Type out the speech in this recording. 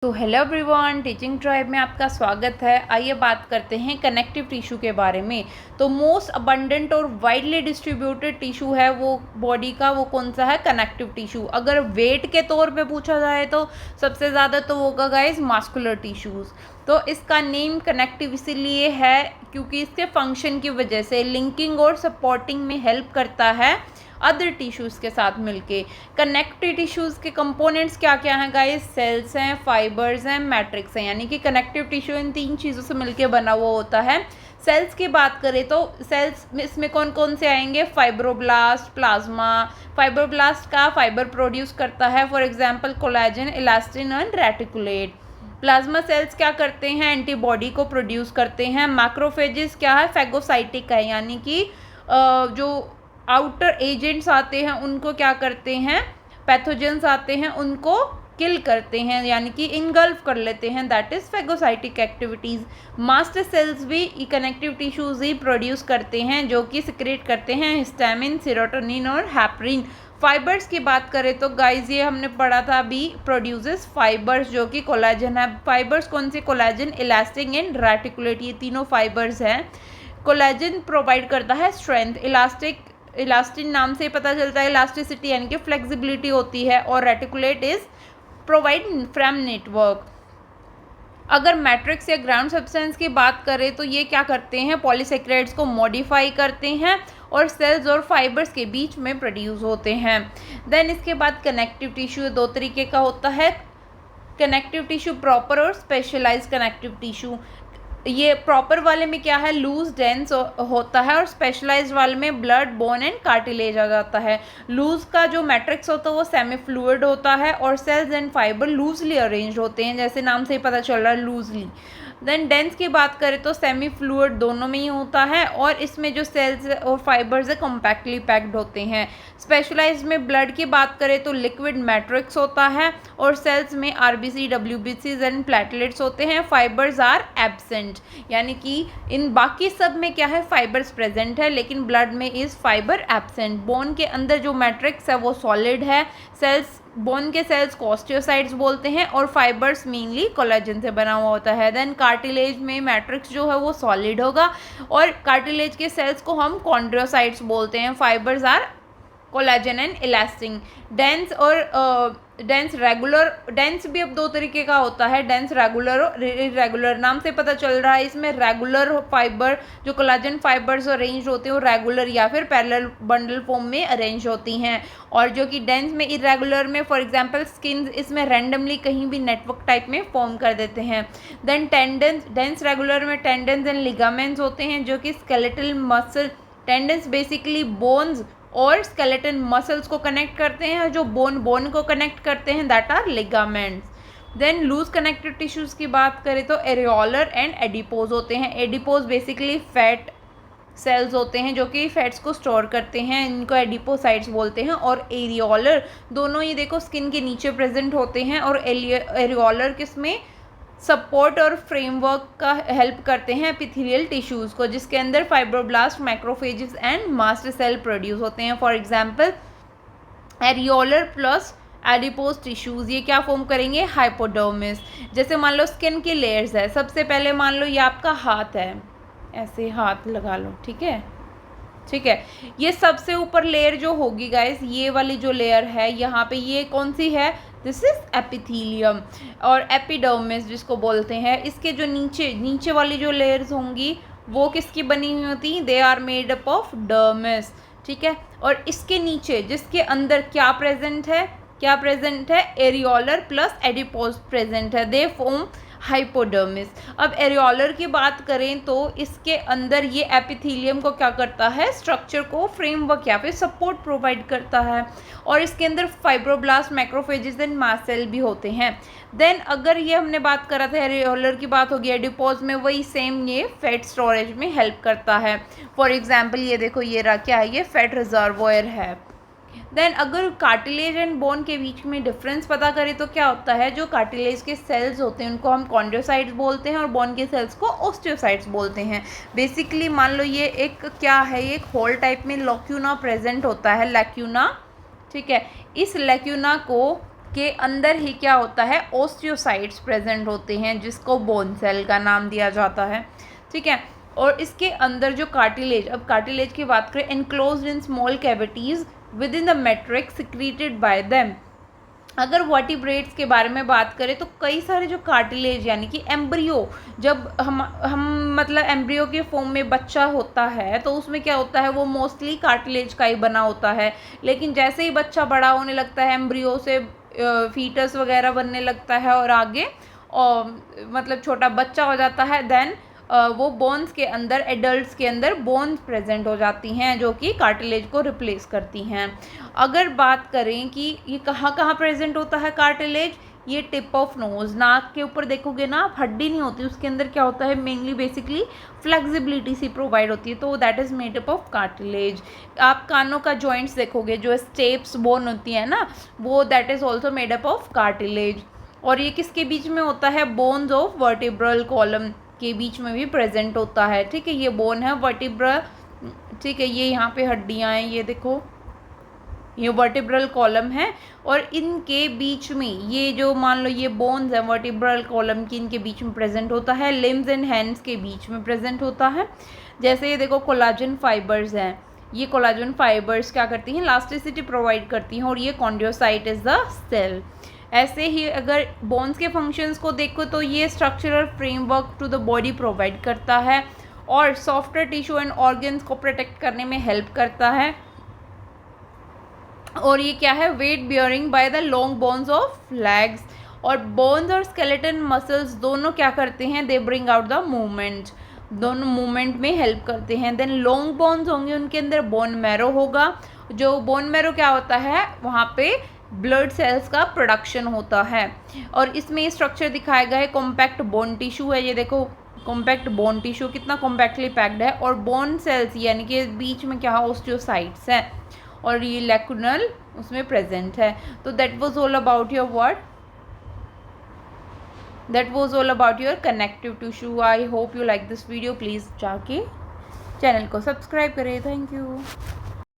तो hello everyone, teaching tribe में आपका स्वागत है। आइए बात करते हैं कनेक्टिव टिश्यू के बारे में। तो मोस्ट अबंडेंट और वाइडली डिस्ट्रीब्यूटेड टिश्यू है वो बॉडी का, वो कौन सा है? Connective tissue. अगर वेट के तौर पे पूछा जाए तो सबसे ज़्यादा तो होगा गाइस मस्कुलर टिश्यूज़। तो इसका नेम कनेक्टिव इसीलिए है क्योंकि इसके फंक्शन की वजह से लिंकिंग और सपोर्टिंग में हेल्प करता है अदर टिश्यूज़ के साथ मिलके। कनेक्टिव टिश्यूज़ के कंपोनेंट्स क्या क्या हैं गाइस? सेल्स हैं, फाइबर्स हैं, मैट्रिक्स हैं। यानी कि कनेक्टिव टिश्यू इन तीन चीज़ों से मिलके बना हुआ होता है। सेल्स की बात करें तो सेल्स इसमें कौन कौन से आएंगे? Fibroblast, plasma. फाइब्रोब्लास्ट का फाइबर प्रोड्यूस करता है, for example collagen, elastin and reticulate. Plasma cells क्या करते हैं? एंटीबॉडी को प्रोड्यूस करते हैं। मैक्रोफेजेस क्या है? फैगोसाइटिक है, यानी कि जो आउटर एजेंट्स आते हैं उनको क्या करते हैं? पैथोजेंस आते हैं उनको किल करते हैं, यानी कि इनगल्फ कर लेते हैं, that is phagocytic activities. Mast cells भी कनेक्टिव टिश्यूज ही प्रोड्यूस करते हैं जो कि सिक्रेट करते हैं हिस्टामिन, सेरोटोनिन और हैपरिन। फाइबर्स की बात करें तो गाइज ये हमने पढ़ा था अभी, प्रोड्यूसेस फाइबर्स जो कि कोलेजन है। फाइबर्स कौन से? कोलेजन, इलास्टिन एंड रेटिकुलेट, ये तीनों फाइबर्स हैं। कोलेजन प्रोवाइड करता है स्ट्रेंथ, इलास्टिन नाम से पता चलता है इलास्टिसिटी यानी कि फ्लेक्सिबिलिटी होती है, और reticulate is provide frame network. अगर मैट्रिक्स या ग्राउंड सब्सटेंस की बात करें तो ये क्या करते हैं? पॉलीसेक्राइड्स को मॉडिफाई करते हैं और सेल्स और फाइबर्स के बीच में प्रोड्यूस होते हैं। देन इसके बाद कनेक्टिव टिश्यू दो तरीके का होता है, कनेक्टिव टिश्यू प्रॉपर और स्पेशलाइज कनेक्टिव टिश्यू। ये प्रॉपर वाले में क्या है? लूज डेंस होता है, और स्पेशलाइज्ड वाले में ब्लड, बोन एंड कार्टिलेज आ जाता है। लूज का जो मैट्रिक्स होता है वो सेमी फ्लूइड होता है, और cells and fibre loosely arrange होते हैं, जैसे नाम से ही पता चल रहा है लूजली। देन डेंस की बात करें तो सेमी फ्लूइड दोनों में ही होता है, और इसमें जो सेल्स और फाइबर्स है कॉम्पैक्टली पैक्ड होते हैं। स्पेशलाइज्ड में ब्लड की बात करें तो लिक्विड मैट्रिक्स होता है, और सेल्स में आरबीसी, डब्ल्यूबीसीज एंड प्लेटलेट्स होते हैं। फाइबर्स आर एब्सेंट, यानी कि इन बाकी सब में क्या है? फाइबर्स प्रेजेंट है, लेकिन ब्लड में इज फाइबर एब्सेंट। बोन के अंदर जो मैट्रिक्स है वो सॉलिड है। सेल्स, बोन के सेल्स को ऑस्टियोसाइट्स बोलते हैं, और फाइबर्स मेनली कोलेजन से बना हुआ होता है। देन कार्टिलेज में मैट्रिक्स जो है वो सॉलिड होगा, और कार्टिलेज के सेल्स को हम कॉन्ड्रियोसाइट्स बोलते हैं। Fibres are collagen and elastin. Dense और डेंस रेगुलर, डेंस भी अब दो तरीके का होता है, डेंस रेगुलर और इरेगुलर। नाम से पता चल रहा है इसमें रेगुलर फाइबर जो कोलेजन फाइबर्स अरेंज होते हैं वो रेगुलर या फिर पैरेलल बंडल फॉर्म में अरेंज होती हैं, और जो कि डेंस में, इरेगुलर में फॉर एग्जांपल स्किन, इसमें रैंडमली कहीं भी नेटवर्क टाइप में फॉर्म कर देते हैं। देन टेंडन्स, डेंस रेगुलर में टेंडन्स एंड लिगामेंट्स होते हैं जो कि skeletal muscle, tendons basically bones और स्केलेटन मसल्स को कनेक्ट करते हैं, जो बोन को कनेक्ट करते हैं, that are ligaments. Then loose connective tissues की बात करें तो एरियोलर एंड एडिपोज होते हैं। एडिपोज बेसिकली फैट सेल्स होते हैं जो कि फैट्स को स्टोर करते हैं, इनको एडिपोसाइट्स बोलते हैं। और एरियोलर, दोनों ये देखो स्किन के नीचे प्रेजेंट होते हैं, और एरियोलर किसमें? सपोर्ट और फ्रेमवर्क का हेल्प करते हैं एपिथेलियल टिश्यूज़ को, जिसके अंदर fibroblast, macrophages and mast cell produce होते हैं। For example areolar plus adipose tissues ये क्या फॉर्म करेंगे? हाइपोडर्मिस। जैसे मान लो स्किन की लेयर्स है, सबसे पहले मान लो ये आपका हाथ है, ऐसे हाथ लगा लो, ठीक है, ठीक है। ये सबसे ऊपर लेयर जो होगी गाइस, ये वाली जो लेयर है यहाँ पे, ये कौन सी है? दिस इज एपिथेलियम, और एपिडर्मिस जिसको बोलते हैं। इसके जो नीचे वाली जो लेयर्स होंगी वो किसकी बनी हुई होती? They are made up of dermis, ठीक है। और इसके नीचे जिसके अंदर क्या प्रेजेंट है? क्या प्रेजेंट है? एरियोलर प्लस एडिपोज प्रेजेंट है, दे फॉर्म हाइपोडर्मिस। अब एरियोलर की बात करें तो इसके अंदर ये एपिथेलियम को क्या करता है? स्ट्रक्चर को फ्रेमवर्क या फिर सपोर्ट प्रोवाइड करता है, और इसके अंदर fibroblast, macrophages and mast cell भी होते हैं। देन अगर ये हमने बात करा था एरियोलर की बात होगी, एडिपोज में वही सेम, ये फैट स्टोरेज में हेल्प करता है। फॉर एग्जाम्पल ये देखो, ये रहा क्या है? ये फैट रिजर्वोयर है। देन अगर कार्टिलेज एंड बोन के बीच में डिफरेंस पता करें तो क्या होता है? जो कार्टिलेज के सेल्स होते हैं उनको हम कॉन्ड्रोसाइट्स बोलते हैं, और बोन के सेल्स को ऑस्टियोसाइट्स बोलते हैं। बेसिकली मान लो ये एक क्या है? ये एक होल टाइप में लैक्यूना प्रेजेंट होता है, लैक्यूना, ठीक है। इस लैक्यूना को के अंदर ही क्या होता है, ओस्टियोसाइट्स प्रेजेंट होते हैं, जिसको बोन सेल का नाम दिया जाता है, ठीक है। और इसके अंदर जो कार्टिलेज, अब कार्टिलेज की बात करें, enclosed in small cavities with in the matrix secreted by them. अगर वर्टिब्रेट्स के बारे में बात करें तो कई सारे जो कार्टिलेज यानी कि एम्ब्रियो, जब हम मतलब एम्ब्रियो के फॉर्म में बच्चा होता है तो उसमें क्या होता है, वो मोस्टली कार्टिलेज का ही बना होता है। लेकिन जैसे ही बच्चा बड़ा होने लगता है, एम्ब्रियो से फीटस वगैरह बनने लगता है और आगे मतलब छोटा बच्चा हो जाता है, देन वो बोन्स के अंदर, एडल्ट्स के अंदर बोन्स प्रेजेंट हो जाती हैं जो कि कार्टिलेज को रिप्लेस करती हैं। अगर बात करें कि ये कहाँ कहाँ प्रेजेंट होता है कार्टिलेज, ये टिप ऑफ नोज, नाक के ऊपर देखोगे ना आप, हड्डी नहीं होती, उसके अंदर क्या होता है, मेनली बेसिकली फ्लेक्सिबिलिटी सी प्रोवाइड होती है, तो that is made up of cartilage. आप कानों का जॉइंट्स देखोगे, जो स्टेप्स बोन होती है ना, वो that is also made up of cartilage. और ये किसके बीच में होता है, बोन्स ऑफ वर्टिब्रल कॉलम के बीच में भी प्रेजेंट होता है, ठीक है। ये बोन है वर्टिब्रल, ठीक है, ये यहाँ पे हड्डियाँ हैं, ये देखो, ये वर्टिब्रल कॉलम है, और इनके बीच में ये जो मान लो ये बोन्स है वर्टिब्रल कॉलम की, इनके बीच में प्रेजेंट होता है। लिम्स एंड हैंड्स के बीच में प्रेजेंट होता है। जैसे ये देखो कोलाजन फाइबर्स हैं, ये कोलाजन फाइबर्स क्या करती हैं, इलास्टिसिटी प्रोवाइड करती हैं, और ये कॉन्ड्रोसाइट इज द सेल। ऐसे ही अगर बोन्स के फंक्शंस को देखो तो ये structural framework to the body provide करता है, और सॉफ्टवेयर टिश्यू एंड ऑर्गन्स को प्रोटेक्ट करने में हेल्प करता है। और ये क्या है, weight bearing by the long bones of legs. और बोन्स और स्केलेटन मसल्स दोनों क्या करते हैं, they bring out the movement, दोनों मूवमेंट में हेल्प करते हैं। देन लॉन्ग बोन्स होंगे, उनके अंदर बोन मैरो होगा, जो बोन मैरो क्या होता है, वहाँ पे ब्लड सेल्स का प्रोडक्शन होता है। और इसमें ये स्ट्रक्चर दिखाया गया है, कॉम्पैक्ट बोन टिश्यू है, ये देखो कॉम्पैक्ट बोन टिश्यू कितना कॉम्पैक्टली पैक्ड है, और बोन सेल्स यानी कि बीच में क्या है, ऑस्टियोसाइट्स है, और ये लैक्यूनल उसमें प्रेजेंट है। तो that was all about your what, that was all about your connective tissue. I hope you like this video. Please जाके चैनल को सब्सक्राइब करें। Thank you.